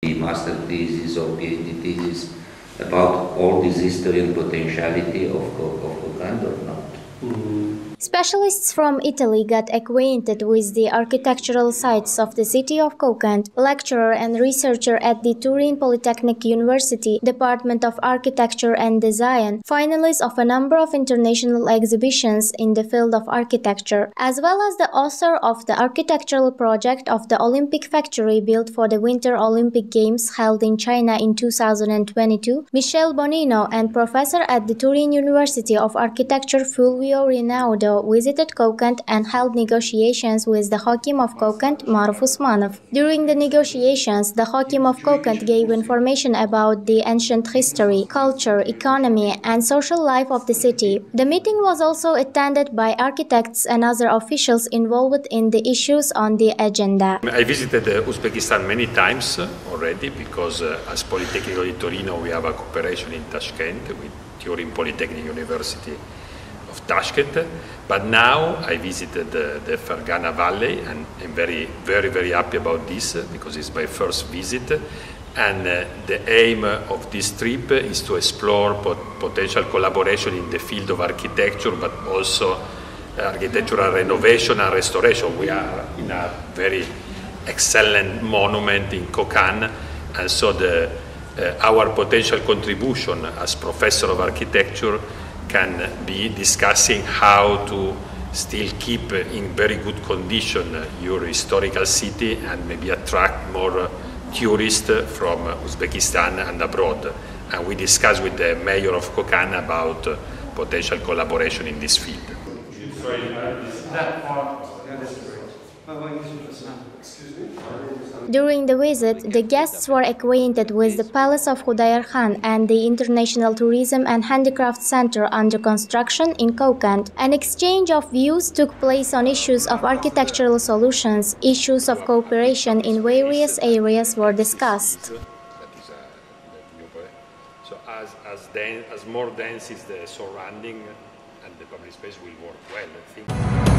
The master thesis or PhD thesis about all this history and potentiality of Kokand or not? Specialists from Italy got acquainted with the architectural sites of the city of Kokand. Lecturer and researcher at the Turin Polytechnic University, Department of Architecture and Design, finalist of a number of international exhibitions in the field of architecture, as well as the author of the architectural project of the Olympic factory built for the Winter Olympic Games held in China in 2022, Michele Bonino, and professor at the Turin University of Architecture Fulvio Rinaudo visited Kokand and held negotiations with the khokim of Kokand Maruf Usmanov. During the negotiations, the khokim of Kokand gave information about the ancient history, culture, economy, and social life of the city. The meeting was also attended by architects and other officials involved in the issues on the agenda. I visited Uzbekistan many times already because as Polytechnic di Torino we have a cooperation in Tashkent with Turin Polytechnic University of Tashkent, but now I visited the Fergana Valley and I'm very happy about this because it's my first visit, and the aim of this trip is to explore potential collaboration in the field of architecture, but also architectural renovation and restoration. We are in a very excellent monument in Kokand, and so our potential contribution as professor of architecture can be discussing how to still keep in very good condition your historical city and maybe attract more tourists from Uzbekistan and abroad. And we discussed with the mayor of Kokand about potential collaboration in this field. During the visit, the guests were acquainted with the Palace of Khudayarkhan and the International Tourism and Handicraft Center under construction in Kokand. An exchange of views took place on issues of architectural solutions. Issues of cooperation in various areas were discussed. So as more dense is the surrounding, and the public space will work well, I think.